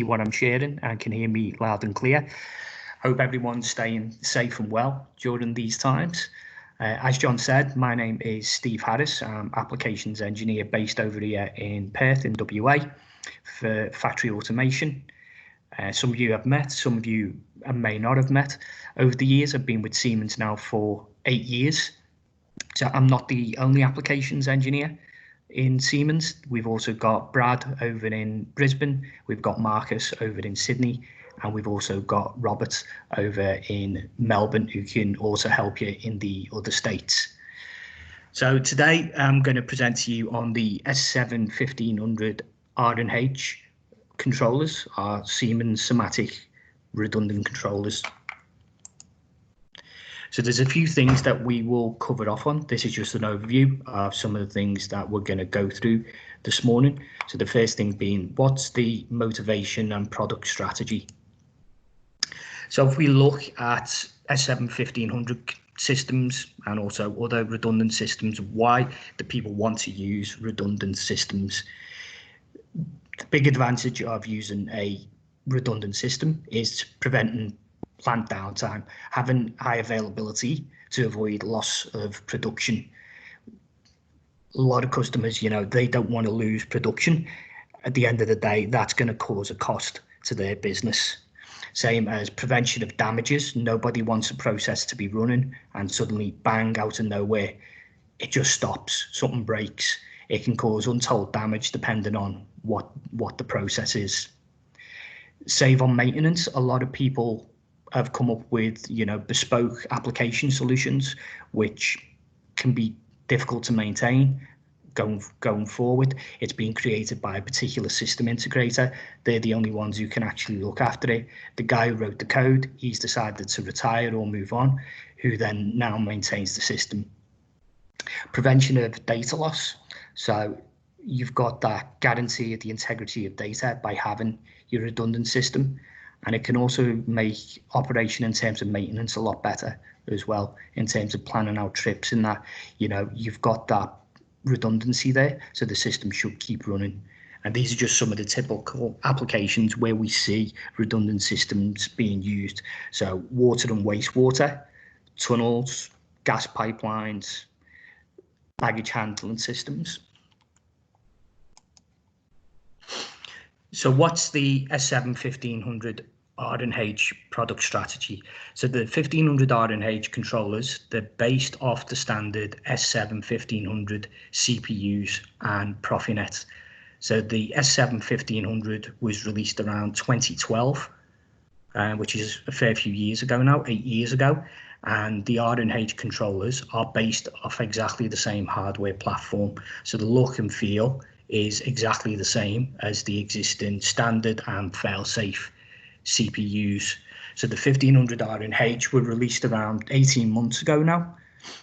what I'm sharing and can hear me loud and clear. Hope everyone's staying safe and well during these times. As John said, my name is Steve Harris. I'm applications engineer based over here in Perth in WA for factory automation. Some of you have met, some of you may not have met. Over the years, I've been with Siemens now for 8 years. So I'm not the only applications engineer in Siemens. We've also got Brad over in Brisbane, we've got Marcus over in Sydney, and we've also got Robert over in Melbourne, who can also help you in the other states. So today I'm going to present to you on the S7-1500 R&H controllers, our Siemens Somatic redundant controllers. So there's a few things that we will cover off on. This is just an overview of some of the things that we're going to go through this morning. So the first thing being, what's the motivation and product strategy? So if we look at S7-1500 systems and also other redundant systems, why do people want to use redundant systems? The big advantage of using a redundant system is preventing plant downtime, having high availability to avoid loss of production. A lot of customers, they don't want to lose production. At the end of the day, that's going to cause a cost to their business. Same as prevention of damages. Nobody wants a process to be running and suddenly bang, out of nowhere, it just stops, something breaks. It can cause untold damage depending on what the process is. Save on maintenance. A lot of people have come up with, bespoke application solutions, which can be difficult to maintain going forward. It's been created by a particular system integrator. They're the only ones who can actually look after it. The guy who wrote the code, he's decided to retire or move on, who then now maintains the system. Prevention of data loss. So you've got that guarantee of the integrity of data by having your redundant system. And it can also make operation in terms of maintenance a lot better as well, in terms of planning out trips and that, you've got that redundancy there, so the system should keep running. And these are just some of the typical applications where we see redundant systems being used. So water and wastewater, tunnels, gas pipelines, baggage handling systems. So what's the S7-1500 R&H product strategy? So the 1500 R&H controllers, they're based off the standard S7-1500 CPUs and Profinet. So the S7-1500 was released around 2012, which is a fair few years ago now, 8 years ago. And the R&H controllers are based off exactly the same hardware platform. So the look and feel is exactly the same as the existing standard and fail-safe CPUs. So the 1500 R&H were released around 18 months ago now.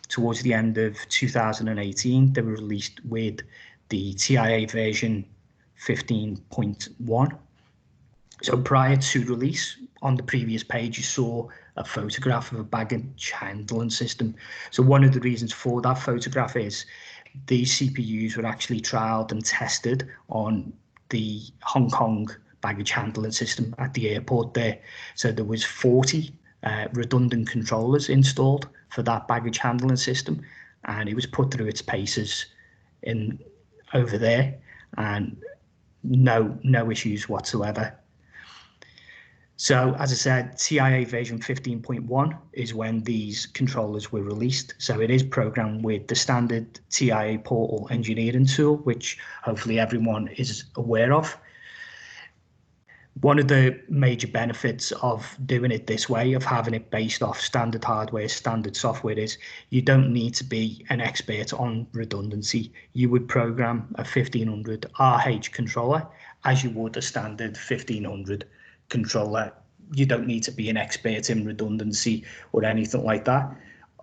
Towards the end of 2018, they were released with the TIA version 15.1. So prior to release, on the previous page, you saw a photograph of a baggage handling system. So one of the reasons for that photograph is these CPUs were actually trialed and tested on the Hong Kong baggage handling system at the airport there. So there was 40 redundant controllers installed for that baggage handling system, and it was put through its paces over there, and no issues whatsoever. So as I said, TIA version 15.1 is when these controllers were released. So it is programmed with the standard TIA portal engineering tool, which hopefully everyone is aware of. One of the major benefits of doing it this way, of having it based off standard hardware, standard software, is you don't need to be an expert on redundancy. You would program a 1500 RH controller as you would a standard 1500 controller. You don't need to be an expert in redundancy or anything like that.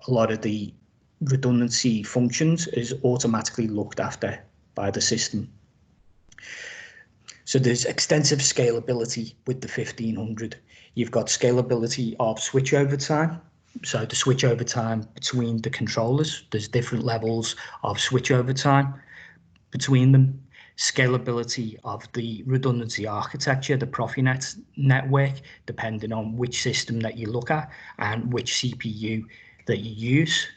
A lot of the redundancy functions is automatically looked after by the system. So there's extensive scalability with the 1500. You've got scalability of switchover time. So the switchover time between the controllers, there's different levels of switchover time between them. scalability of the redundancy architecture, the Profinet network, depending on which system that you look at and which CPU that you use.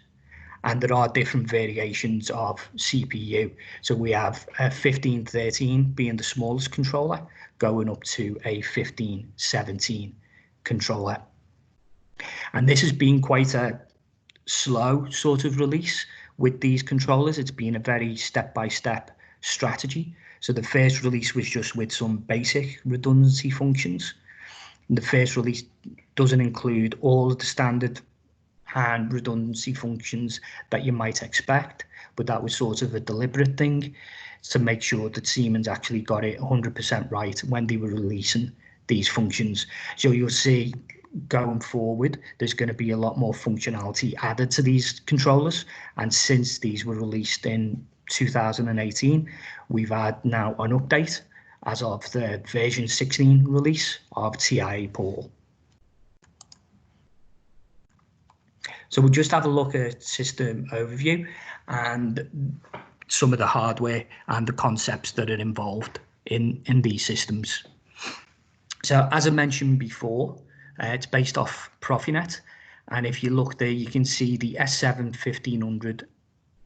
And there are different variations of CPU. So we have a 1513 being the smallest controller, going up to a 1517 controller. And this has been quite a slow sort of release with these controllers. It's been a very step-by-step strategy. So the first release was just with some basic redundancy functions. And the first release doesn't include all of the standard and redundancy functions that you might expect, but that was sort of a deliberate thing to make sure that Siemens actually got it 100% right when they were releasing these functions. So you'll see going forward, there's going to be a lot more functionality added to these controllers. And since these were released in 2018, we've had now an update as of the version 16 release of TIA Portal. So we'll just have a look at system overview and some of the hardware and the concepts that are involved in these systems. So as I mentioned before, it's based off Profinet, and if you look there, you can see the S7-1500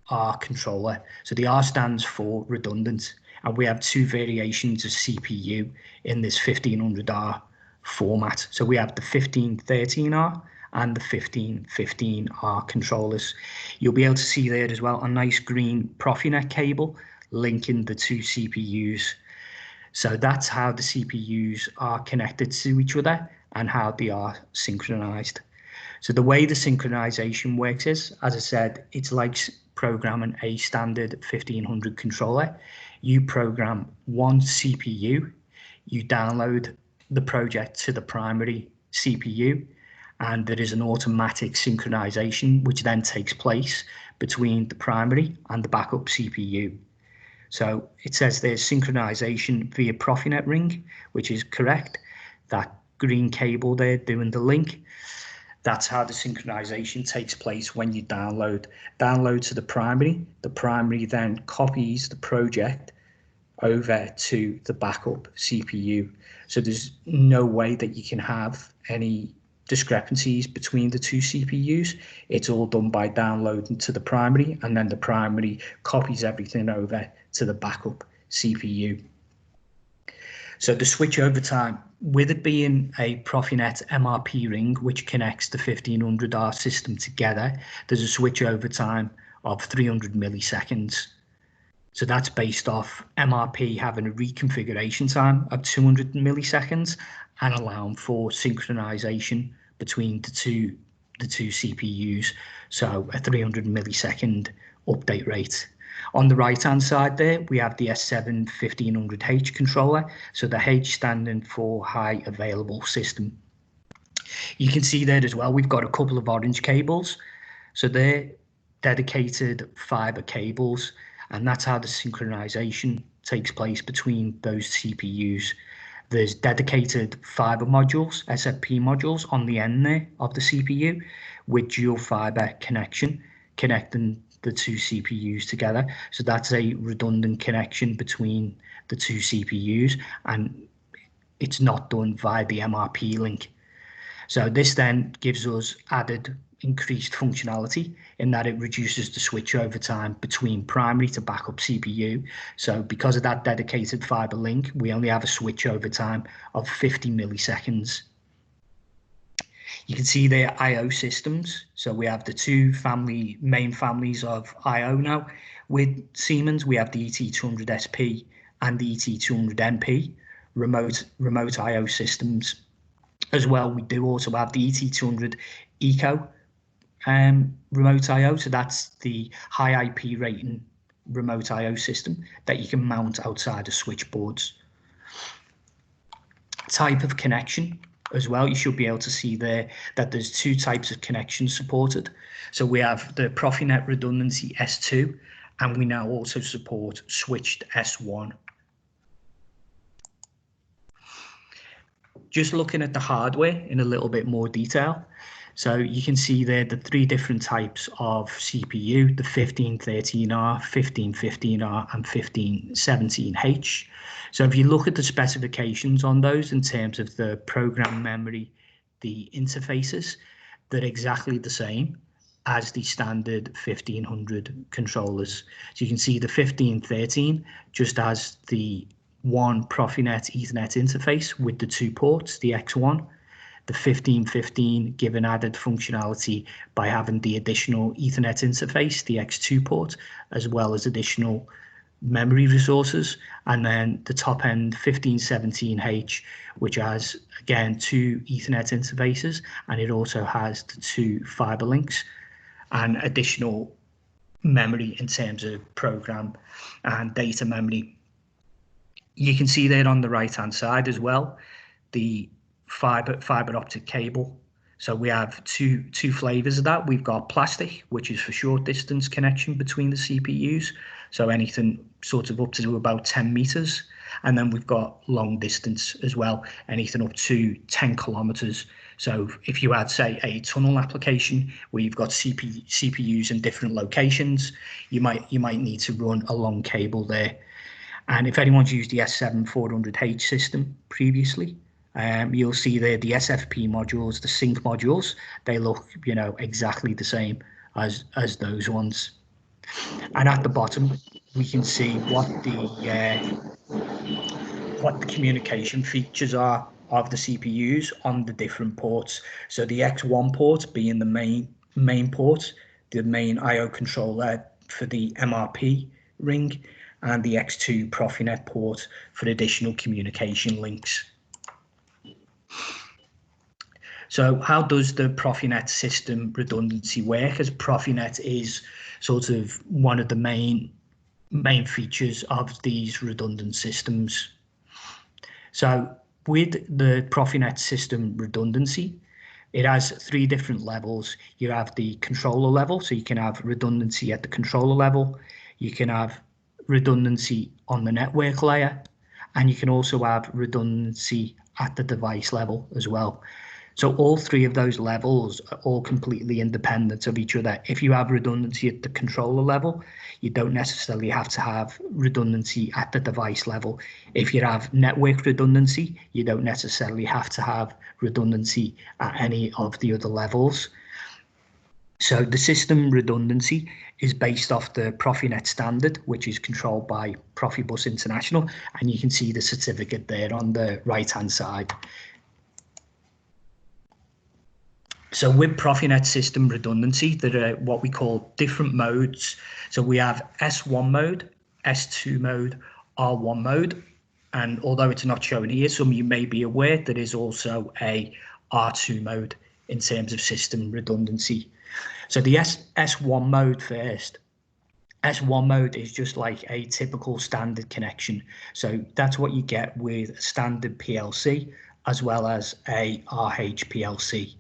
R controller. So the R stands for redundant, and we have two variations of CPU in this 1500R format. So we have the 1513R and the 1515R controllers. You'll be able to see there as well a nice green Profinet cable linking the two CPUs. So that's how the CPUs are connected to each other and how they are synchronized. So the way the synchronization works is, as I said, it's like programming a standard 1500 controller. You program one CPU, you download the project to the primary CPU, and there is an automatic synchronization which then takes place between the primary and the backup CPU. So it says there's synchronization via Profinet ring, which is correct. That green cable there doing the link, that's how the synchronization takes place when you download to the primary. The primary then copies the project over to the backup CPU. So there's no way that you can have any discrepancies between the two CPUs. It's all done by downloading to the primary, and then the primary copies everything over to the backup CPU. So the switch over time, with it being a Profinet MRP ring which connects the 1500R system together, there's a switch over time of 300 milliseconds. So that's based off MRP having a reconfiguration time of 200 milliseconds and allowing for synchronization between the two CPUs, so a 300 millisecond update rate. On the right hand side there, we have the S7-1500H controller, so the H standing for high available system. You can see there as well, we've got a couple of orange cables, so they're dedicated fiber cables, and that's how the synchronization takes place between those CPUs. There's dedicated fiber modules, SFP modules on the end there of the CPU with dual fiber connection, connecting the two CPUs together. So that's a redundant connection between the two CPUs, and it's not done via the MRP link. So this then gives us added increased functionality in that it reduces the switch over time between primary to backup CPU. So because of that dedicated fiber link, we only have a switch over time of 50 milliseconds. You can see there I/O systems. So we have the two main families of I/O now. With Siemens, we have the ET200SP and the ET200MP remote I/O systems. As well, we do also have the ET200 Eco remote I/O, so that's the high IP rating remote I/O system that you can mount outside of switchboards. Type of connection as well, you should be able to see there that there's two types of connections supported. So we have the Profinet Redundancy S2, and we now also support switched S1. Just looking at the hardware in a little bit more detail. So you can see there the three different types of CPU, the 1513R, 1515R and 1517H. So if you look at the specifications on those in terms of the program memory, the interfaces, they're exactly the same as the standard 1500 controllers. So you can see the 1513 just has the one Profinet Ethernet interface with the two ports, the X1. The 1515 given added functionality by having the additional Ethernet interface, the X2 port, as well as additional memory resources. And then the top end 1517H, which has, again, two Ethernet interfaces, and it also has the two fiber links and additional memory in terms of program and data memory. You can see there on the right hand side as well the fiber optic cable. So we have two flavors of that. We've got plastic, which is for short distance connection between the CPUs, so anything sort of up to about 10 meters. And then we've got long distance as well, anything up to 10 kilometers. So if you had, say, a tunnel application where you've got CPUs in different locations, you might need to run a long cable there. And if anyone's used the S7-1500H system previously, you'll see there the SFP modules, the sync modules, they look, exactly the same as those ones. And at the bottom, we can see what the communication features are of the CPUs on the different ports. So the X1 port being the main port, the main I/O controller for the MRP ring, and the X2 Profinet port for additional communication links. So how does the Profinet system redundancy work? As Profinet is sort of one of the main features of these redundant systems. So with the Profinet system redundancy, it has three different levels. You have the controller level, so you can have redundancy at the controller level. You can have redundancy on the network layer, and you can also have redundancy at the device level as well. So all three of those levels are all completely independent of each other. If you have redundancy at the controller level, you don't necessarily have to have redundancy at the device level. If you have network redundancy, you don't necessarily have to have redundancy at any of the other levels. So the system redundancy is based off the Profinet standard, which is controlled by Profibus International, and you can see the certificate there on the right-hand side. So with Profinet system redundancy, there are what we call different modes. So we have S1 mode, S2 mode, R1 mode. And although it's not shown here, some of you may be aware there is also a R2 mode in terms of system redundancy. So the S1 mode first. S1 mode is just like a typical standard connection. So that's what you get with a standard PLC as well as a RH PLC.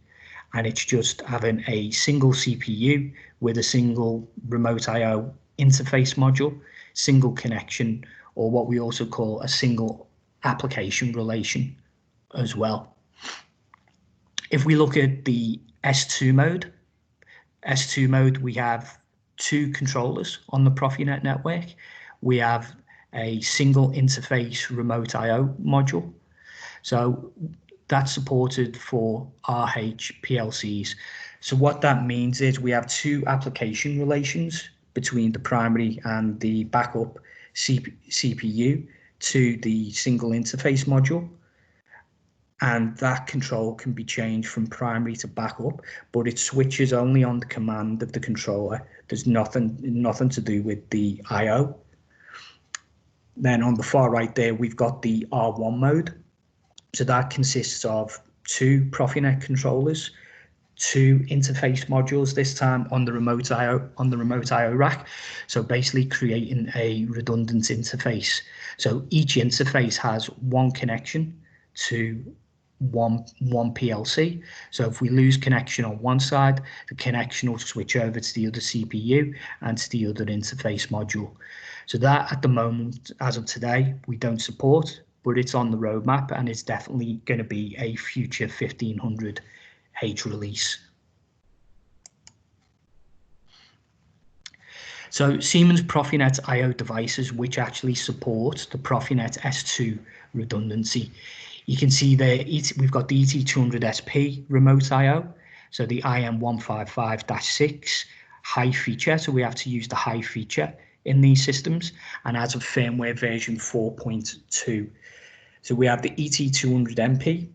And it's just having a single CPU with a single remote I/O interface module, single connection, or what we also call a single application relation as well. If we look at the S2 mode, we have two controllers on the Profinet network. We have a single interface remote I/O module. So that's supported for RH PLCs. So what that means is we have two application relations between the primary and the backup CPU to the single interface module. And that control can be changed from primary to backup, but it switches only on the command of the controller. There's nothing to do with the I/O. Then on the far right there, we've got the R1 mode. So that consists of two Profinet controllers, two interface modules, this time on the remote I/O rack. So basically creating a redundant interface. So each interface has one connection to one PLC. So if we lose connection on one side, the connection will switch over to the other CPU and to the other interface module. So that at the moment, as of today, we don't support, but it's on the roadmap and it's definitely going to be a future 1500H release. So Siemens Profinet I/O devices, which actually support the Profinet S2 redundancy. You can see there we've got the ET200SP remote I/O, so the IM155-6 high feature, so we have to use the high feature in these systems, and as of firmware version 4.2. So we have the ET200MP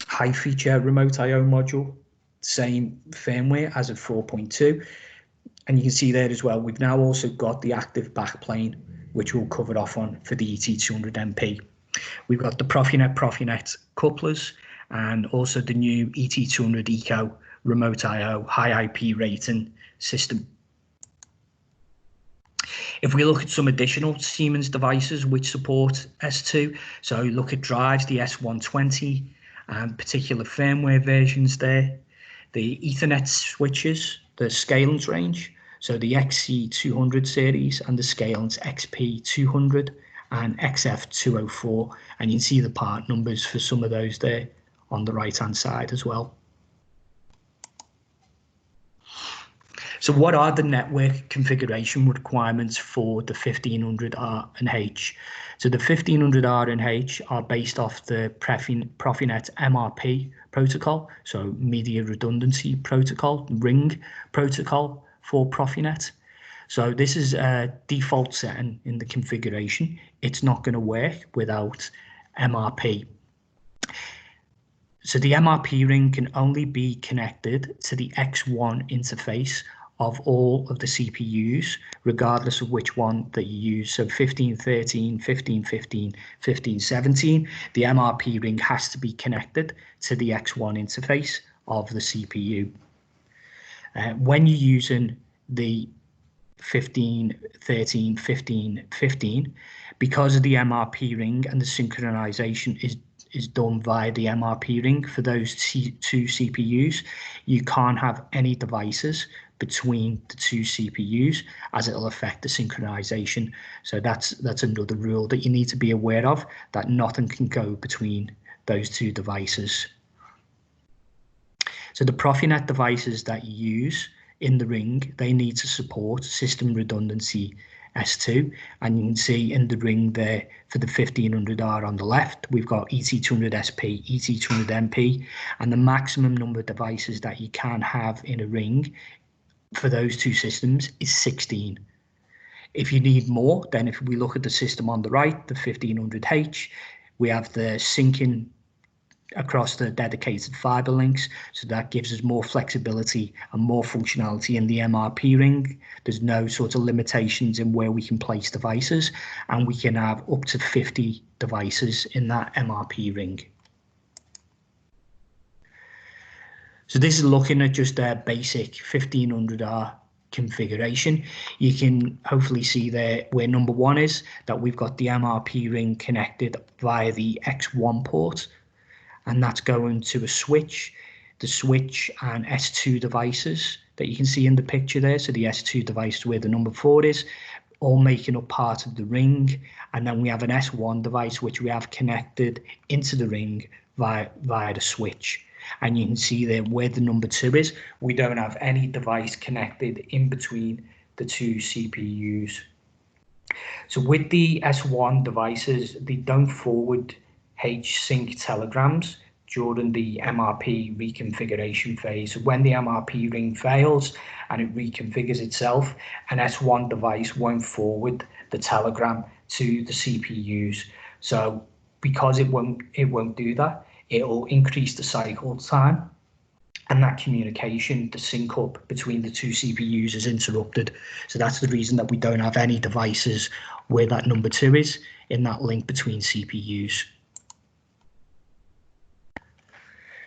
high feature remote I/O module, same firmware as of 4.2. And you can see there as well, we've now also got the active backplane, which we'll cover off on for the ET200MP. We've got the Profinet couplers and also the new ET200 Eco remote I/O high IP rating system. If we look at some additional Siemens devices which support S2, so look at drives, the S7-1500 and particular firmware versions there, the Ethernet switches, the Scalence range, so the XC200 series and the Scalence XP200 and XF204, and you can see the part numbers for some of those there on the right hand side as well. So what are the network configuration requirements for the 1500R and H? So the 1500R and H are based off the Profinet MRP protocol, so Media Redundancy Protocol, Ring protocol for Profinet. So this is a default setting in the configuration. It's not going to work without MRP. So the MRP ring can only be connected to the X1 interface of all of the CPUs, regardless of which one that you use. So 1513, 1515, 1517, the MRP ring has to be connected to the X1 interface of the CPU. When you're using the 1513, 1515, because of the MRP ring and the synchronization is done via the MRP ring for those two CPUs, you can't have any devices between the two CPUs as it'll affect the synchronization. So that's another rule that you need to be aware of, that nothing can go between those two devices. So the Profinet devices that you use in the ring, they need to support system redundancy S2, and you can see in the ring there for the 1500R on the left, we've got ET200SP, ET200MP, and the maximum number of devices that you can have in a ring for those two systems is 16. If you need more, then if we look at the system on the right, the 1500H, we have the syncing across the dedicated fiber links, so that gives us more flexibility and more functionality in the MRP ring. There's no sort of limitations in where we can place devices, and we can have up to 50 devices in that MRP ring. So this is looking at just a basic 1500R configuration. You can hopefully see there where number one is that we've got the MRP ring connected via the X1 port, and that's going to a switch, the switch and S2 devices that you can see in the picture there. So the S2 device where the number 4 is, all making up part of the ring. And then we have an S1 device which we have connected into the ring via the switch. And you can see there where the number 2 is, we don't have any device connected in between the two CPUs. So with the S1 devices, they don't forward H-sync telegrams during the MRP reconfiguration phase. So when the MRP ring fails and it reconfigures itself, an S1 device won't forward the telegram to the CPUs. So because it won't do that, it will increase the cycle time, and that communication, the sync up between the two CPUs is interrupted. So that's the reason that we don't have any devices where that number 2 is in that link between CPUs.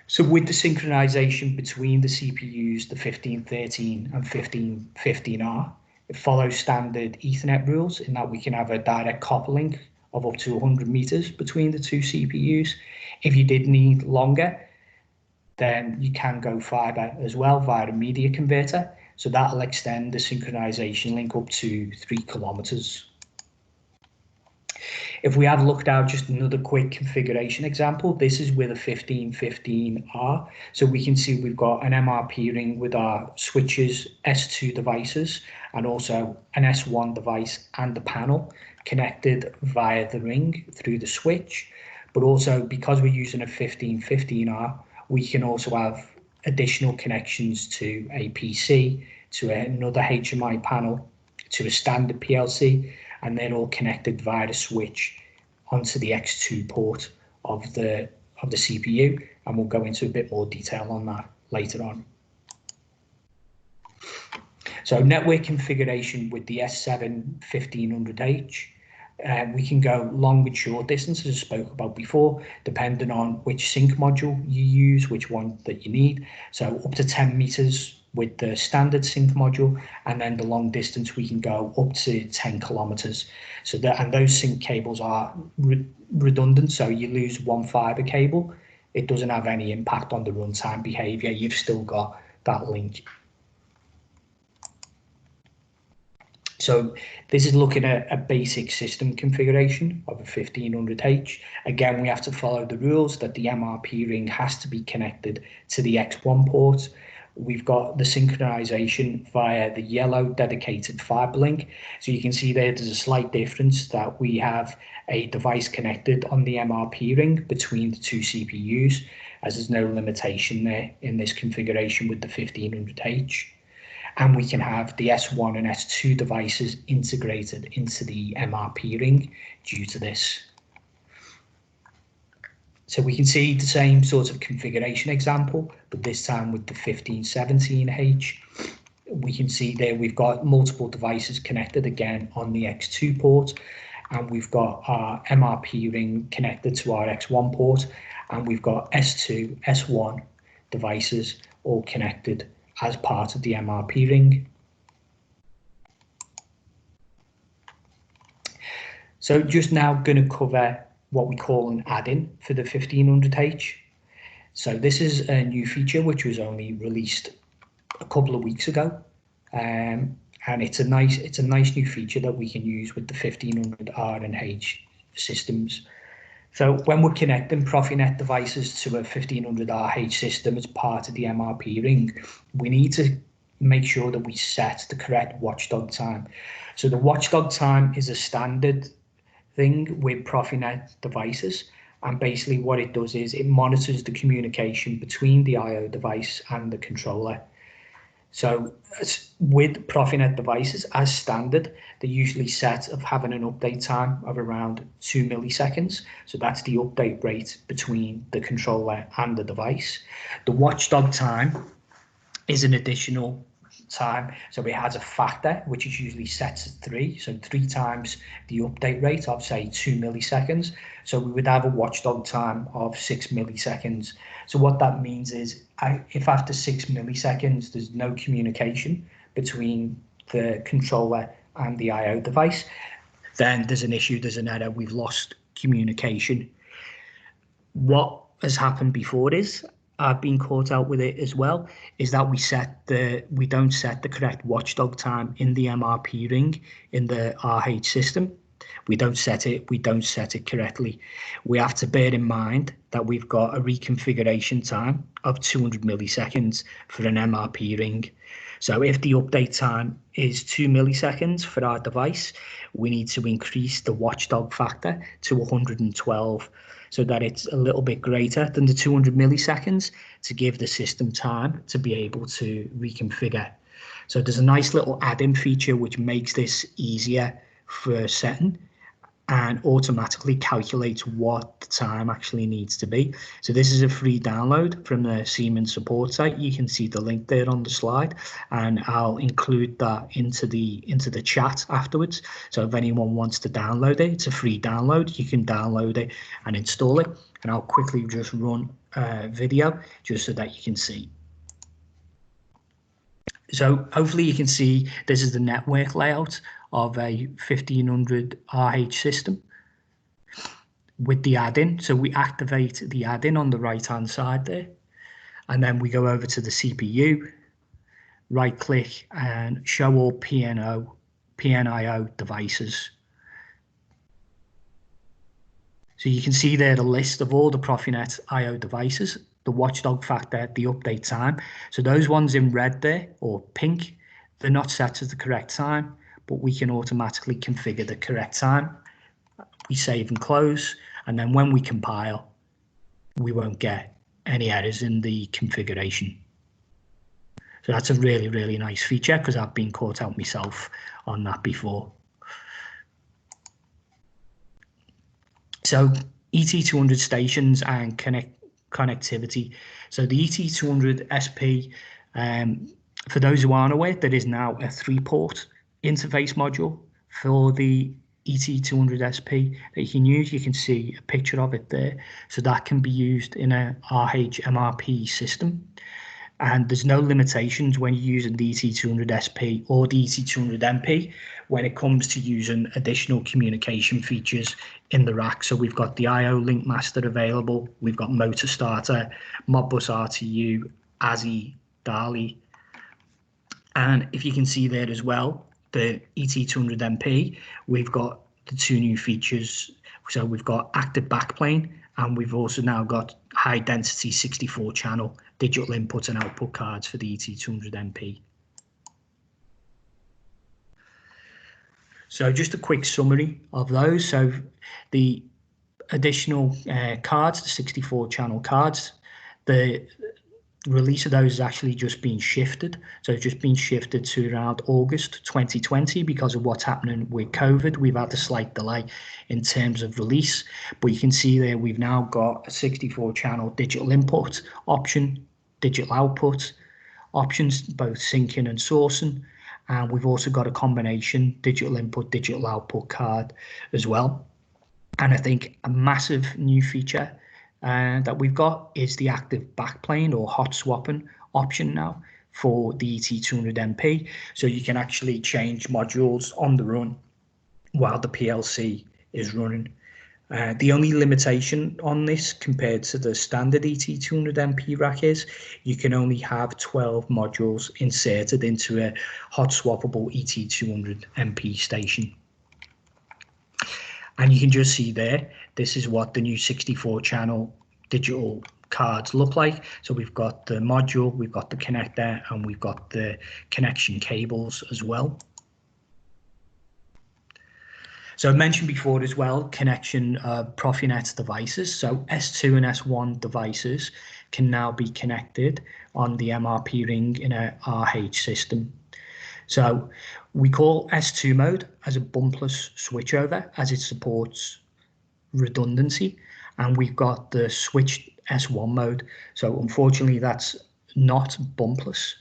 So with the synchronization between the CPUs, the 1513 and 1515R, it follows standard Ethernet rules in that we can have a direct copper link of up to 100 meters between the two CPUs. If you did need longer, then you can go fiber as well via a media converter. So that'll extend the synchronization link up to 3 kilometers. If we have looked at just another quick configuration example, this is with a 1515R. So we can see we've got an MRP ring with our switches, S2 devices, and also an S1 device and the panel connected via the ring through the switch. But also, because we're using a 1515R, we can also have additional connections to a PC, to another HMI panel, to a standard PLC, and they're all connected via the switch onto the X2 port of the CPU, and we'll go into a bit more detail on that later on. So network configuration with the S7-1500H. We can go long and short distance, as I spoke about before, depending on which sync module you use, which one that you need. So up to 10 meters with the standard sync module, and then the long distance we can go up to 10 kilometers. So that, and those sync cables are redundant, so you lose one fiber cable, it doesn't have any impact on the runtime behavior. You've still got that link. So this is looking at a basic system configuration of a 1500H. Again, we have to follow the rules that the MRP ring has to be connected to the X1 port. We've got the synchronization via the yellow dedicated fiber link. So you can see there's a slight difference that we have a device connected on the MRP ring between the two CPUs, as there's no limitation there in this configuration with the 1500H. And we can have the S1 and S2 devices integrated into the MRP ring due to this. So we can see the same sort of configuration example, but this time with the 1517H. We can see there we've got multiple devices connected again on the X2 port, and we've got our MRP ring connected to our X1 port, and we've got S2, S1 devices all connected as part of the MRP ring. So just now going to cover what we call an add-in for the 1500H. So this is a new feature which was only released a couple of weeks ago, and it's a nice new feature that we can use with the 1500R and H systems. So when we're connecting Profinet devices to a 1500RH system as part of the MRP ring, we need to make sure that we set the correct watchdog time. So the watchdog time is a standard thing with Profinet devices, and basically what it does is it monitors the communication between the I/O device and the controller. So with Profinet devices, as standard, they're usually set of having an update time of around 2 milliseconds. So that's the update rate between the controller and the device. The watchdog time is an additional time. So it has a factor, which is usually set to 3. So 3 times the update rate of, say, 2 milliseconds. So we would have a watchdog time of 6 milliseconds. So what that means is if after 6 milliseconds there's no communication between the controller and the I/O device, then there's an issue, there's an error, we've lost communication. What has happened before is, I've been caught out with it as well, is that we don't set the correct watchdog time in the MRP ring in the RH system. We don't set it correctly. We have to bear in mind that we've got a reconfiguration time of 200 milliseconds for an MRP ring. So if the update time is 2 milliseconds for our device, we need to increase the watchdog factor to 112 so that it's a little bit greater than the 200 milliseconds to give the system time to be able to reconfigure. So there's a nice little add-in feature which makes this easier for setting and automatically calculates what the time actually needs to be. So this is a free download from the Siemens support site. You can see the link there on the slide, and I'll include that into the chat afterwards. So if anyone wants to download it, it's a free download. You can download it and install it, and I'll quickly just run a video just so that you can see. So hopefully you can see this is the network layout of a 1500 RH system with the add-in. So we activate the add-in on the right hand side there, and then we go over to the CPU, right click and show all PNIO devices. So you can see there the list of all the Profinet IO devices, the watchdog factor, the update time. So those ones in red there, or pink, they're not set as the correct time, but we can automatically configure the correct time. We save and close, and then when we compile, we won't get any errors in the configuration. So that's a really, really nice feature, because I've been caught out myself on that before. So ET200 stations and connectivity. So the ET200 SP, for those who aren't aware, there is now a 3-port interface module for the ET200 SP that you can use. You can see a picture of it there. So that can be used in a RH MRP system. And there's no limitations when you're using the ET200 SP or the ET200 MP when it comes to using additional communication features in the rack. So we've got the IO Link Master available, we've got Motor Starter, Modbus RTU, ASI, DALI. And if you can see there as well, the ET200 MP, we've got the 2 new features. So we've got active backplane, and we've also now got high density 64 channel digital input and output cards for the ET200 MP. So just a quick summary of those. So the additional cards, the 64 channel cards, the release of those has actually just been shifted. So it's just been shifted to around August 2020 because of what's happening with COVID. We've had a slight delay in terms of release, but you can see there we've now got a 64 channel digital input option, digital output options, both syncing and sourcing. And we've also got a combination digital input, digital output card as well. And I think a massive new feature that we've got is the active backplane or hot swapping option now for the ET200 MP. So you can actually change modules on the run while the PLC is running. The only limitation on this compared to the standard ET200 MP rack is you can only have 12 modules inserted into a hot swappable ET200 MP station. And you can just see there, this is what the new 64 channel digital cards look like. So we've got the module, we've got the connector, and we've got the connection cables as well. So I mentioned before as well, connection of Profinet devices. So S2 and S1 devices can now be connected on the MRP ring in a RH system. So we call S2 mode as a bumpless switchover as it supports redundancy, and we've got the switched S1 mode. So unfortunately that's not bumpless.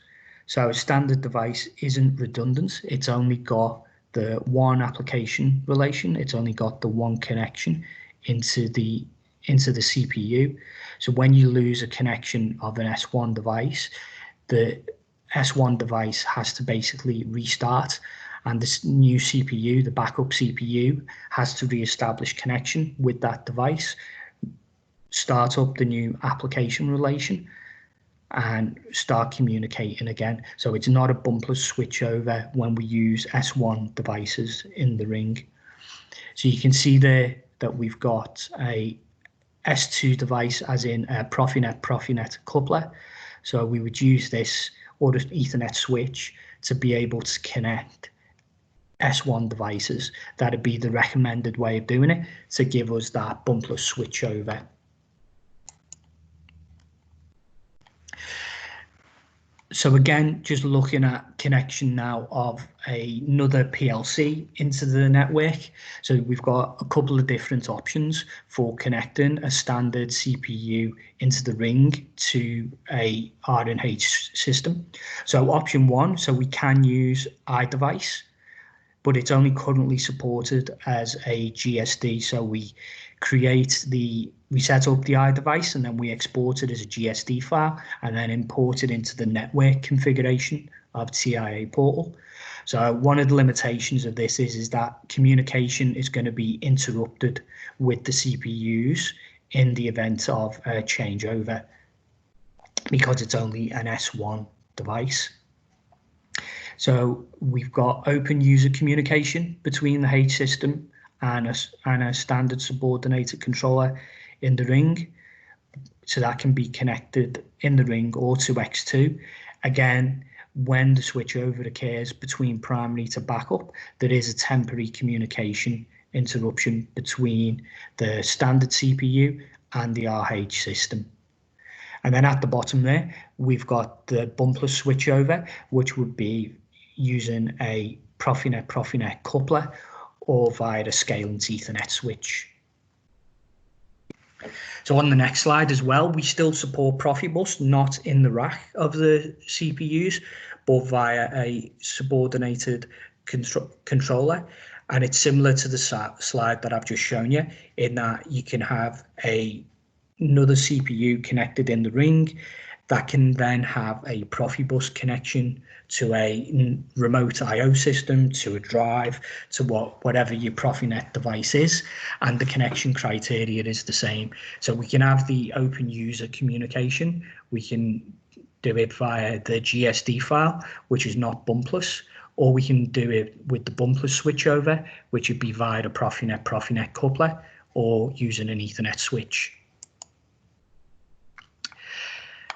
So a standard device isn't redundant. It's only got the one application relation. It's only got the one connection into the CPU. So when you lose a connection of an S1 device, the S1 device has to basically restart, and this new CPU, the backup CPU, has to re-establish connection with that device, start up the new application relation, and start communicating again. So it's not a bumpless switchover when we use S1 devices in the ring. So you can see there that we've got a S2 device as in a Profinet coupler. So we would use this or the Ethernet switch to be able to connect S1 devices. That'd be the recommended way of doing it to give us that bumpless switchover. So again, just looking at connection now of another PLC into the network. So we've got a couple of different options for connecting a standard CPU into the ring to a R&H system. So option 1, so we can use iDevice, but it's only currently supported as a GSD. So we set up the iDevice and then we export it as a GSD file and then import it into the network configuration of TIA portal. So one of the limitations of this is that communication is going to be interrupted with the CPUs in the event of a changeover because it's only an S1 device. So we've got open user communication between the H system and a standard subordinated controller in the ring. So that can be connected in the ring or to X2. Again, when the switchover occurs between primary to backup, there is a temporary communication interruption between the standard CPU and the RH system. And then at the bottom there, we've got the bumpless switchover, which would be using a Profinet coupler or via a scale-length Ethernet switch. So on the next slide as well, we still support Profibus, not in the rack of the CPUs, but via a subordinated controller. And it's similar to the slide that I've just shown you, in that you can have another CPU connected in the ring that can then have a Profibus connection to a remote I/O system, to a drive, to whatever your Profinet device is, and the connection criteria is the same. So we can have the open user communication. We can do it via the GSD file, which is not bumpless, or we can do it with the bumpless switchover, which would be via the Profinet coupler, or using an Ethernet switch.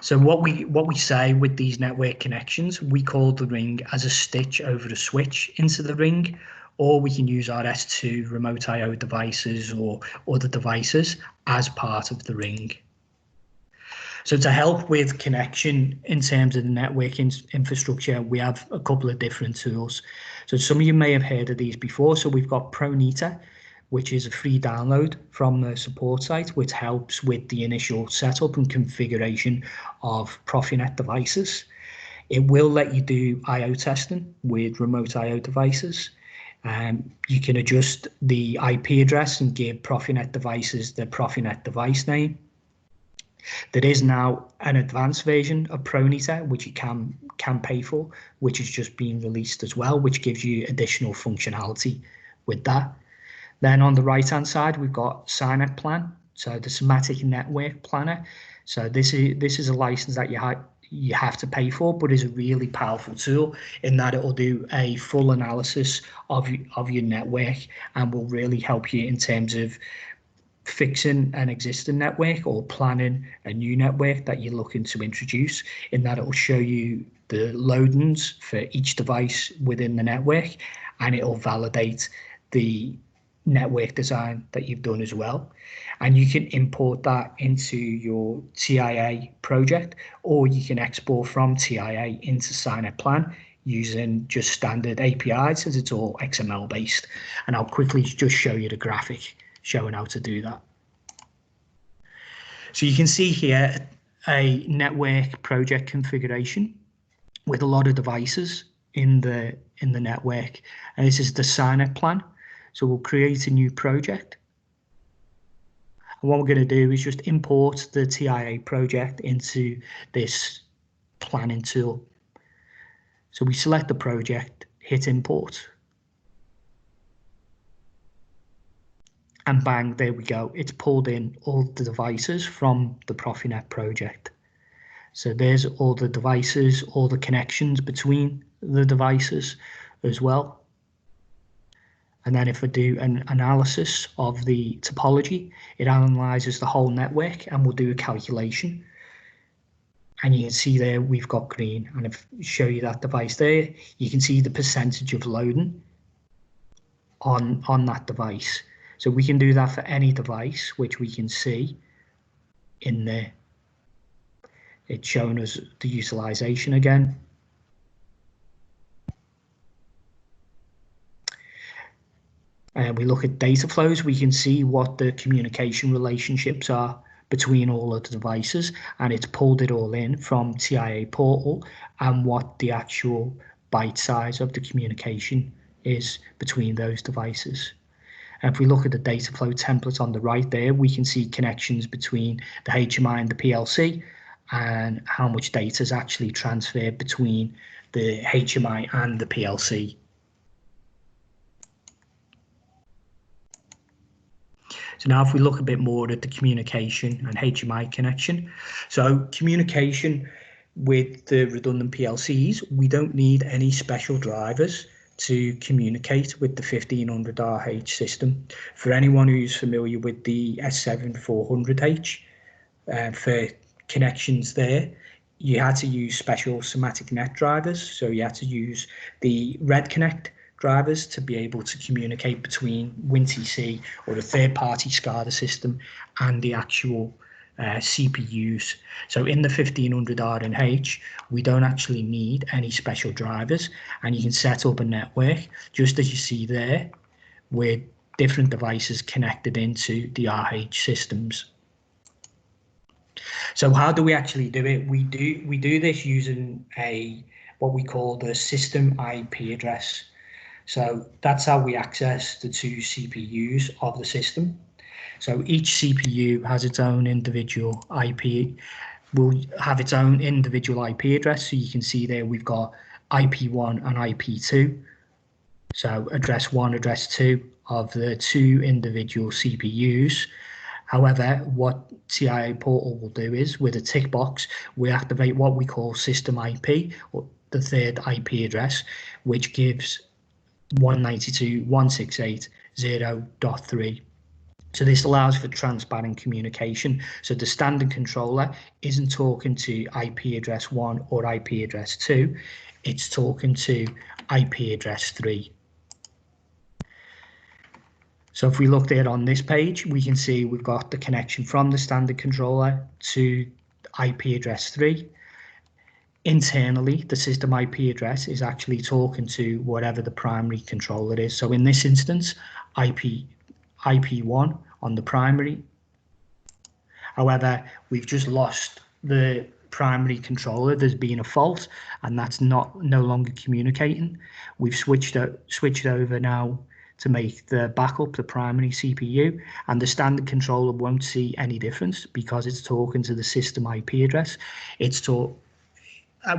So what we say with these network connections, we call the ring as a stitch over a switch into the ring, or we can use our S2 remote I/O devices or other devices as part of the ring. So to help with connection in terms of the network infrastructure, we have a couple of different tools. So some of you may have heard of these before. So we've got ProNeater, which is a free download from the support site, which helps with the initial setup and configuration of Profinet devices. It will let you do I/O testing with remote I/O devices. You can adjust the IP address and give Profinet devices the Profinet device name. There is now an advanced version of ProNeater, which you can pay for, which is just being released as well, which gives you additional functionality with that. Then on the right-hand side, we've got SINET Plan, so the Semantic Network Planner. So this is a license that you have to pay for, but is a really powerful tool in that it will do a full analysis of your network and will really help you in terms of fixing an existing network or planning a new network that you're looking to introduce, in that it will show you the loadings for each device within the network, and it will validate the network design that you've done as well. And you can import that into your TIA project, or you can export from TIA into SINET Plan using just standard APIs, as it's all XML based. And I'll quickly just show you the graphic showing how to do that. So you can see here a network project configuration with a lot of devices in the network, and this is the SINET Plan. So we'll create a new project. And what we're going to do is just import the TIA project into this planning tool. So we select the project, hit import. And bang, there we go. It's pulled in all the devices from the Profinet project. So there's all the devices, all the connections between the devices as well. And then if I do an analysis of the topology, it analyzes the whole network and will do a calculation. And you can see there we've got green. And if I show you that device there, you can see the percentage of loading on that device. So we can do that for any device, which we can see in there. It's showing us the utilization again. And we look at data flows, we can see what the communication relationships are between all of the devices, and it's pulled it all in from TIA portal and what the actual byte size of the communication is between those devices. And if we look at the data flow template on the right there, we can see connections between the HMI and the PLC and how much data is actually transferred between the HMI and the PLC. So now if we look a bit more at the communication and HMI connection. So communication with the redundant PLCs, we don't need any special drivers to communicate with the 1500RH system. For anyone who's familiar with the S7-1500H, for connections there, you had to use special somatic net drivers. So you had to use the Red Connect drivers to be able to communicate between WinTC or the third-party SCADA system and the actual CPUs. So in the 1500R and H, we don't actually need any special drivers, and you can set up a network just as you see there with different devices connected into the RH systems. So how do we actually do it? We do this using what we call the system IP address. So that's how we access the two CPUs of the system. So each CPU has its own individual IP, will have its own individual IP address. So you can see there we've got IP1 and IP2. So address 1, address 2 of the two individual CPUs. However, what TIA Portal will do is, with a tick box, we activate what we call system IP, or the third IP address, which gives 192.168.0.3. So this allows for transparent communication. So the standard controller isn't talking to IP address 1 or IP address 2, it's talking to IP address 3. So if we look there on this page, we can see we've got the connection from the standard controller to IP address 3. Internally, the system IP address is actually talking to whatever the primary controller is. So in this instance, IP1 on the primary. However, we've just lost the primary controller. There's been a fault, and that's no longer communicating. We've switched over now to make the backup the primary CPU, and the standard controller won't see any difference because it's talking to the system IP address.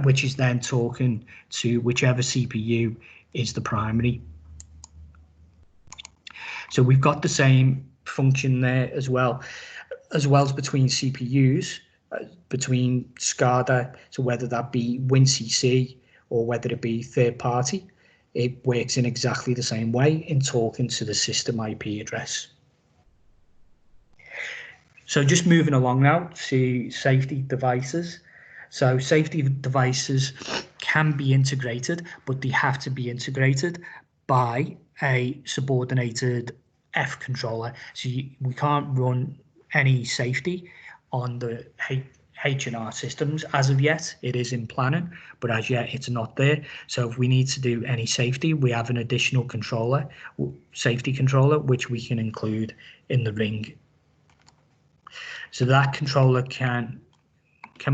Which is then talking to whichever CPU is the primary. So we've got the same function there as well as between CPUs, between SCADA, so whether that be WinCC or whether it be third party, it works in exactly the same way in talking to the system IP address. So just moving along now to safety devices. So safety devices can be integrated, but they have to be integrated by a subordinated F controller. So we can't run any safety on the H&R systems as of yet. It is in planning, but as yet it's not there. So if we need to do any safety, we have an additional controller, safety controller, which we can include in the ring. So that controller can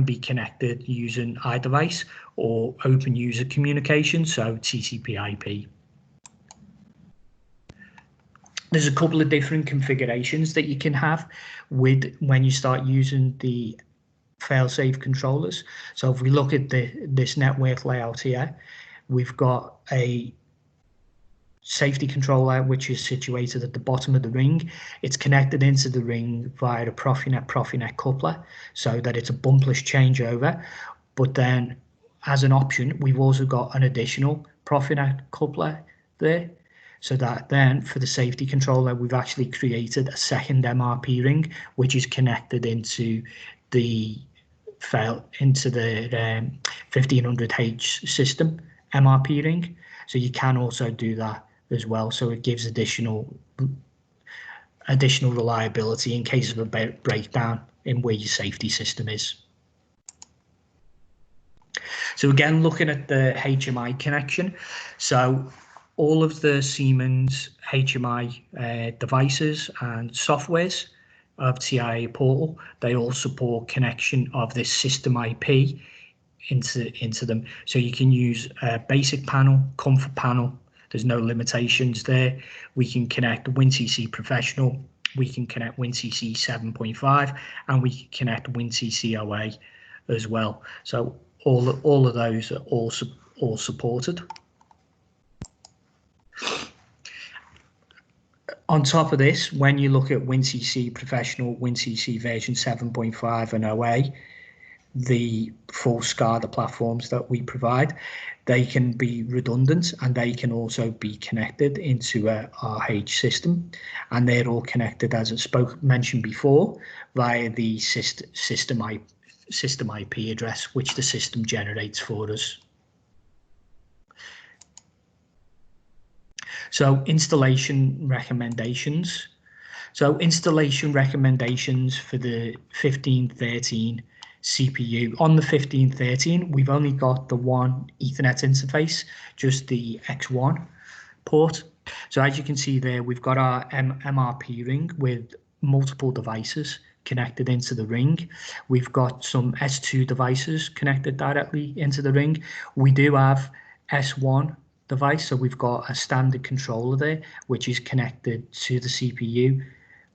be connected using iDevice or open user communication, so TCP/IP. There's a couple of different configurations that you can have when you start using the fail-safe controllers. So if we look at this network layout here, we've got a safety controller which is situated at the bottom of the ring. It's connected into the ring via a Profinet coupler, so that it's a bumpless changeover. But then as an option, we've also got an additional Profinet coupler there, so that then for the safety controller we've actually created a second MRP ring which is connected into the 1500H system MRP ring. So you can also do that as well, so it gives additional reliability in case of a breakdown in where your safety system is. So again, looking at the HMI connection, so all of the Siemens HMI devices and softwares of TIA Portal, they all support connection of this system IP into them. So you can use a basic panel, comfort panel. There's no limitations there. We can connect WinCC Professional, we can connect WinCC 7.5, and we can connect WinCC OA as well. So all of those are all supported. On top of this, when you look at WinCC Professional, WinCC version 7.5 and OA, the full SCADA platforms that we provide. They can be redundant and they can also be connected into a RH system, and they're all connected, as I mentioned before, via the system IP address which the system generates for us. So installation recommendations. So installation recommendations for the 1513 CPU. On the 1513, we've only got the one Ethernet interface, just the X1 port. So as you can see there, we've got our MRP ring with multiple devices connected into the ring. We've got some S2 devices connected directly into the ring. We do have S1 device, so we've got a standard controller there, which is connected to the CPU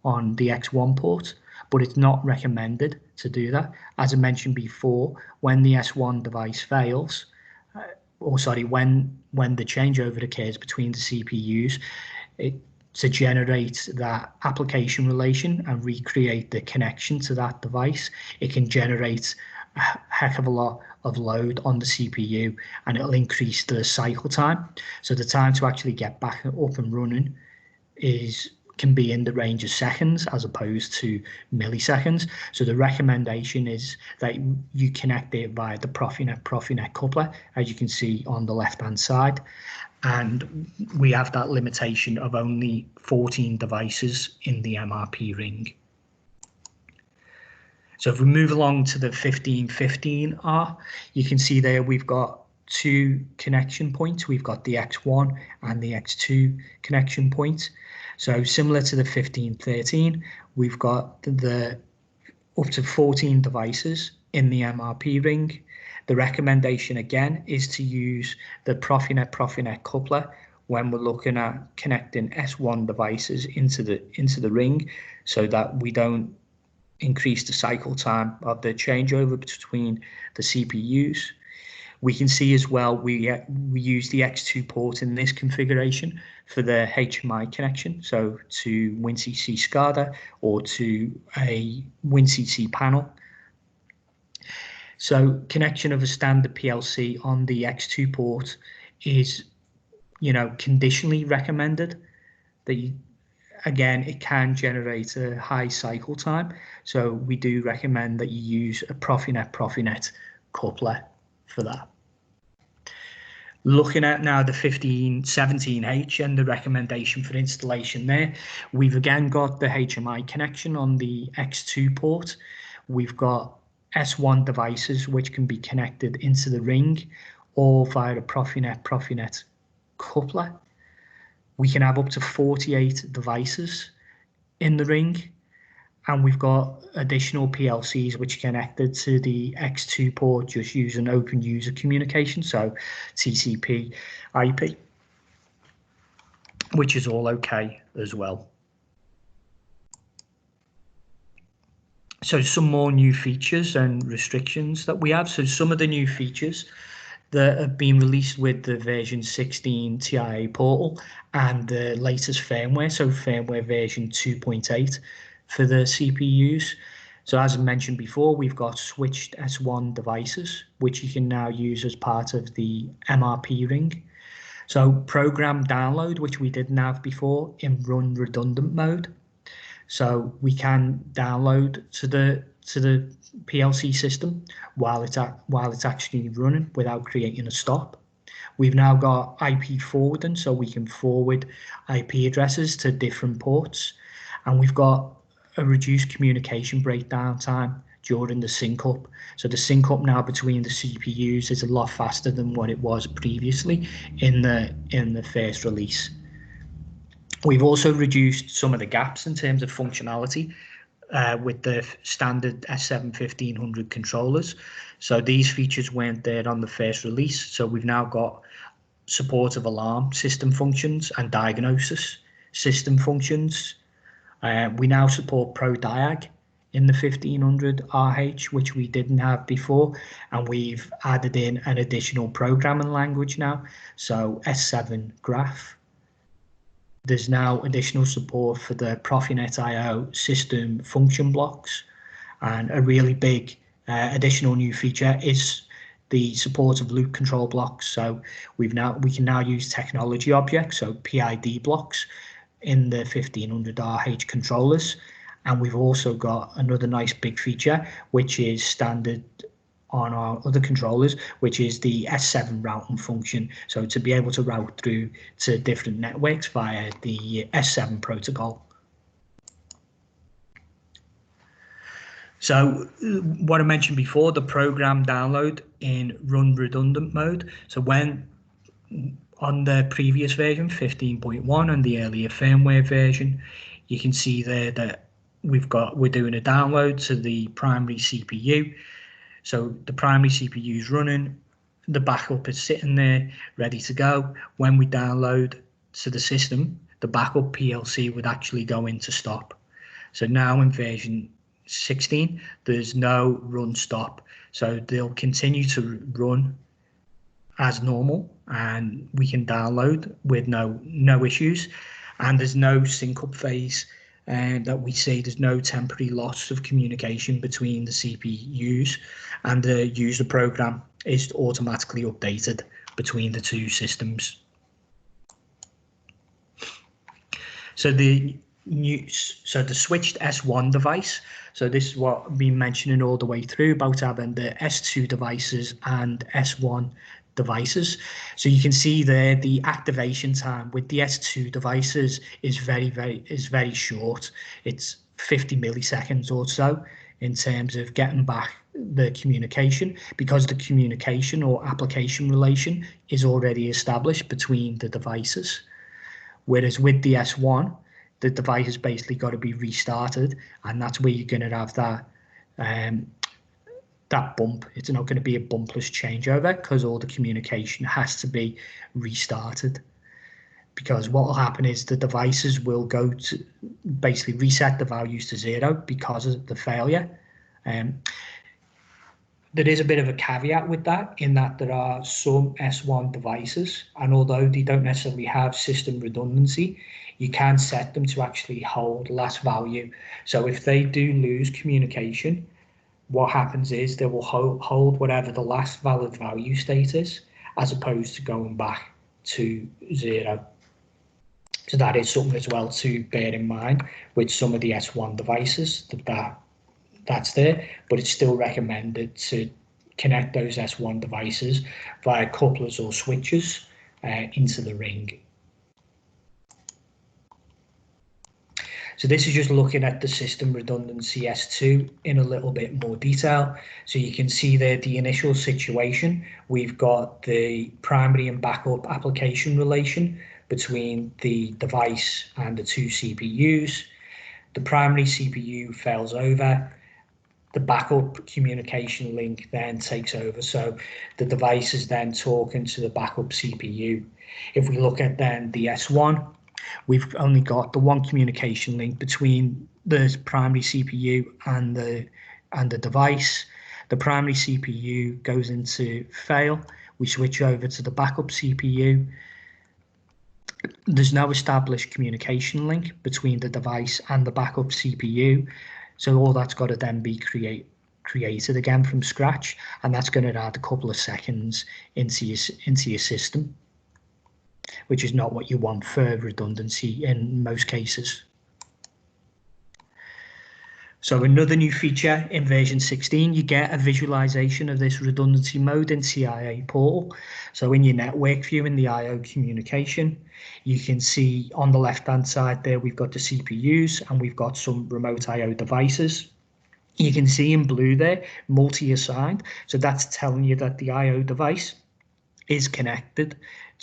on the X1 port, but it's not recommended to do that. As I mentioned before, when the S1 device fails, when the changeover occurs between the CPUs, to generate that application relation and recreate the connection to that device, it can generate a heck of a lot of load on the CPU, and it'll increase the cycle time. So the time to actually get back up and running can be in the range of seconds as opposed to milliseconds. So the recommendation is that you connect it via the Profinet coupler, as you can see on the left hand side, and we have that limitation of only 14 devices in the MRP ring. So if we move along to the 1515R, you can see there we've got two connection points. We've got the X1 and the X2 connection point. So similar to the 1513, we've got the up to 14 devices in the MRP ring. The recommendation again is to use the Profinet coupler when we're looking at connecting S1 devices into the ring, so that we don't increase the cycle time of the changeover between the CPUs. We can see as well we use the X2 port in this configuration for the HMI connection, so to WinCC SCADA or to a WinCC panel. So connection of a standard PLC on the X2 port is, conditionally recommended. Again, it can generate a high cycle time, so we do recommend that you use a Profinet coupler for that. Looking at now the 1517H and the recommendation for installation there, we've again got the HMI connection on the X2 port. We've got S1 devices which can be connected into the ring or via the Profinet coupler. We can have up to 48 devices in the ring, and we've got additional PLCs which are connected to the X2 port just using open user communication, so TCP IP, which is all okay as well. So some more new features and restrictions that we have. So some of the new features that have been released with the version 16 TIA portal and the latest firmware, so firmware version 2.8 for the CPUs. So as I mentioned before, we've got switched S1 devices, which you can now use as part of the MRP ring. So program download, which we didn't have before, in run redundant mode. So we can download to the PLC system while it's actually running without creating a stop. We've now got IP forwarding, so we can forward IP addresses to different ports, and we've got a reduced communication breakdown time during the sync up. So the sync up now between the CPUs is a lot faster than what it was previously in the first release. We've also reduced some of the gaps in terms of functionality with the standard S7-1500 controllers. So these features weren't there on the first release. So we've now got support of alarm system functions and diagnosis system functions. We now support ProDiag in the 1500 RH, which we didn't have before, and we've added in an additional programming language now, so S7 Graph. There's now additional support for the Profinet IO system function blocks, and a really big Additional new feature is the support of loop control blocks. So we can now use technology objects, so PID blocks, in the 1500 RH controllers. And we've also got another nice big feature, which is standard on our other controllers, which is the S7 routing function. So to be able to route through to different networks via the S7 protocol. So what I mentioned before, the program download in run redundant mode. So when on the previous version, 15.1, and the earlier firmware version, you can see there that we're doing a download to the primary CPU. So the primary CPU is running, the backup is sitting there ready to go. When we download to the system, the backup PLC would actually go into stop. So now in version 16, there's no run stop. So they'll continue to run as normal, and we can download with no issues. And there's no sync up phase that we see. There's no temporary loss of communication between the CPUs, and the user program is automatically updated between the two systems. So the switched S1 device. So this is what I've been mentioning all the way through about having the S2 devices and S1 devices. So you can see there the activation time with the S2 devices is very short. It's 50 milliseconds or so in terms of getting back the communication, because the communication or application relation is already established between the devices. Whereas with the S1, the device has basically got to be restarted, and that's where you're going to have that bump. It's not going to be a bumpless changeover because all the communication has to be restarted. Because what will happen is the devices will go to basically reset the values to 0 because of the failure. There is a bit of a caveat with that, in that there are some S1 devices, and although they don't necessarily have system redundancy, you can set them to actually hold last value. So if they do lose communication, what happens is they will hold whatever the last valid value state is, as opposed to going back to 0. So that is something as well to bear in mind with some of the S1 devices, that's there, but it's still recommended to connect those S1 devices via couplers or switches into the ring. So this is just looking at the system redundancy S2 in a little bit more detail. So you can see there the initial situation. We've got the primary and backup application relation between the device and the two CPUs. The primary CPU fails over. The backup communication link then takes over. So the device is then talking to the backup CPU. If we look at then the S1, we've only got the one communication link between the primary CPU and the device. The primary CPU goes into fail. We switch over to the backup CPU. There's no established communication link between the device and the backup CPU. So all that's got to then be created again from scratch, and that's going to add a couple of seconds into your system, which is not what you want for redundancy in most cases. So another new feature in version 16, you get a visualization of this redundancy mode in CIA portal. So in your network view in the I/O communication, you can see on the left-hand side there, we've got the CPUs and we've got some remote I/O devices. You can see in blue there, multi-assigned. So that's telling you that the I/O device is connected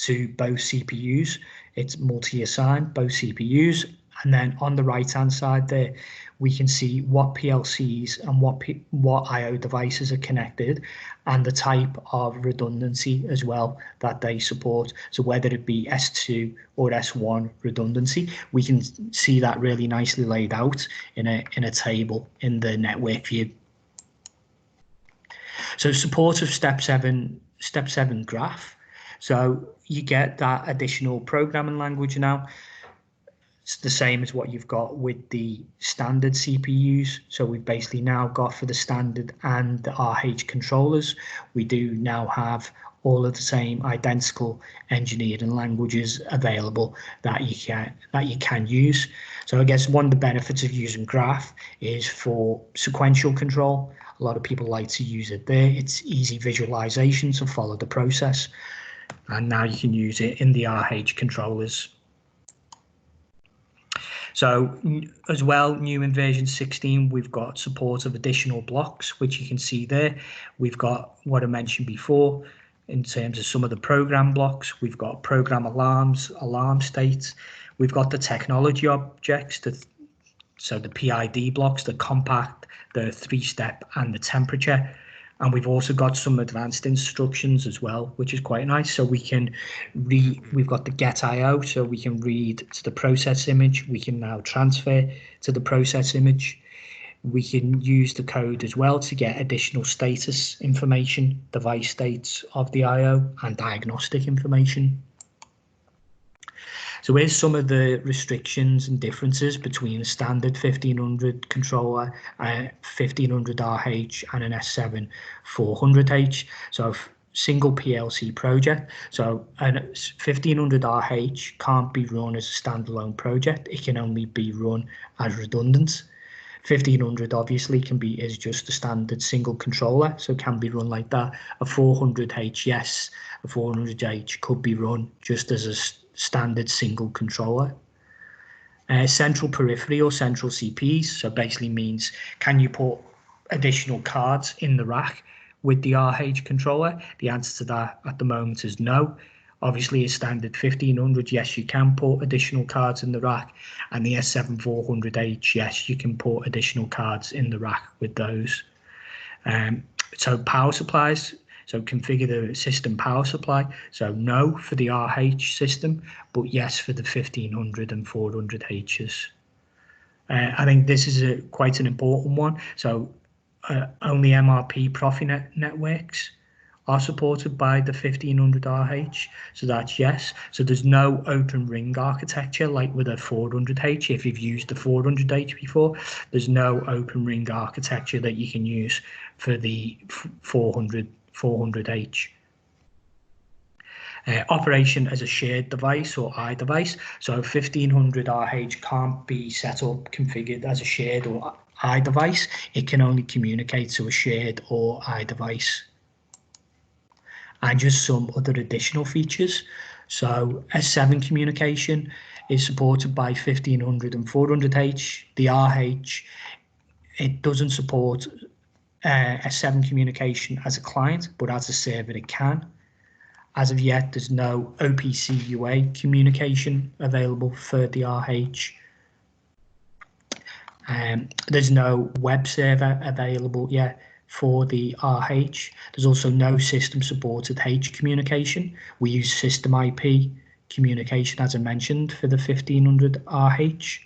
to both CPUs. It's multi-assigned, both CPUs. And then on the right-hand side there, we can see what PLCs and what I/O devices are connected, and the type of redundancy as well that they support. So whether it be S2 or S1 redundancy, we can see that really nicely laid out in a table in the network view. So support of step 7 graph. So you get that additional programming language now. It's the same as what you've got with the standard CPUs. So we've basically now got for the standard and the RH controllers, we do now have all of the same identical engineering languages available that you can use. So I guess one of the benefits of using Graph is for sequential control. A lot of people like to use it there. It's easy visualization to follow the process. And now you can use it in the RH controllers. So as well, new in version 16, we've got support of additional blocks, which you can see there. We've got what I mentioned before in terms of some of the program blocks. We've got program alarms, alarm states. We've got the technology objects, so the PID blocks, the compact, the 3-step and the temperature. And we've also got some advanced instructions as well, which is quite nice. So we can read, we've got the get IO, so we can read to the process image. We can now transfer to the process image. We can use the code as well to get additional status information, device states of the IO and diagnostic information. So here's some of the restrictions and differences between a standard 1500 controller, 1500RH and an S7-1500H. So single PLC project. So a 1500RH can't be run as a standalone project. It can only be run as redundant. 1500 obviously is just a standard single controller, so it can be run like that. A 400H, yes, a 400H could be run just as a standard single controller. Central periphery or central CPs, so basically means can you put additional cards in the rack with the RH controller? The answer to that at the moment is no. Obviously a standard 1500, yes, you can put additional cards in the rack, and the S7-1500H, yes, you can put additional cards in the rack with those. So power supplies, so configure the system power supply. So no for the RH system, but yes for the 1500 and 400Hs. I think this is quite an important one. So only MRP Profinet networks are supported by the 1500RH, so that's yes. So there's no open ring architecture like with a 400H. If you've used the 400H before, there's no open ring architecture that you can use for the 400H. Operation as a shared device or iDevice. So 1500RH can't be set up, configured as a shared or iDevice. It can only communicate to a shared or iDevice. And just some other additional features. So S7 communication is supported by 1500 and 400H. The RH, it doesn't support S7 communication as a client, but as a server it can. As of yet, there's no OPC UA communication available for the RH. There's no web server available yet for the RH. There's also no system supported H communication. We use system IP communication, as I mentioned, for the 1500 RH.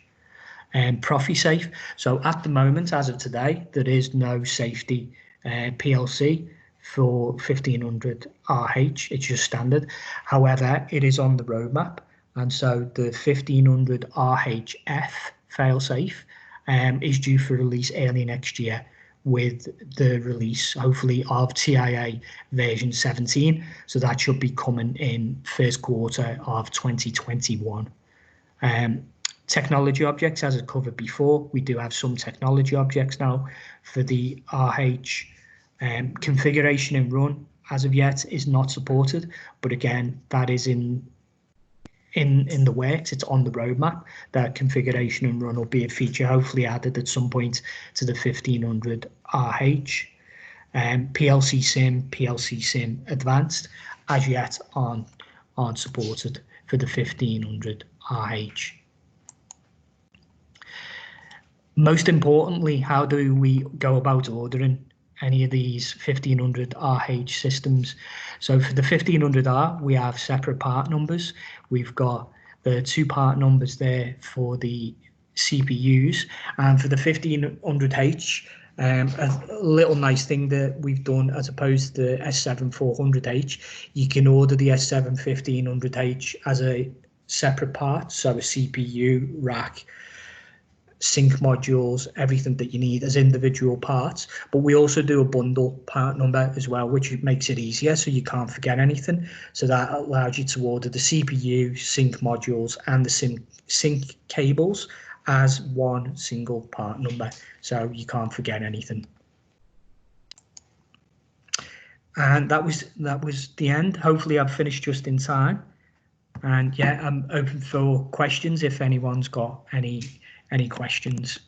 And ProfiSafe. So at the moment, as of today, there is no safety PLC for 1500 RH. It's just standard. However, it is on the roadmap, and so the 1500 RHF failsafe is due for release early next year, with the release hopefully of TIA version 17. So that should be coming in first quarter of 2021. Technology objects, as I covered before, we do have some technology objects now for the RH. Configuration and run as of yet is not supported, but again, that is in the works. It's on the roadmap. That configuration and run will be a feature hopefully added at some point to the 1500 RH. PLC Sim Advanced as yet aren't supported for the 1500 RH. Most importantly, how do we go about ordering any of these 1500 RH systems? So for the 1500R, we have separate part numbers. We've got the 2 part numbers there for the CPUs, and for the 1500H, a little nice thing that we've done as opposed to the S7-1500H, you can order the S7-1500H as a separate parts, so a CPU, rack, sync modules, everything that you need as individual parts. But we also do a bundle part number as well, which makes it easier so you can't forget anything. So that allows you to order the CPU, sync modules, and the sync cables as one single part number, so you can't forget anything. And that was the end. Hopefully I've finished just in time. And yeah, I'm open for questions if anyone's got any questions.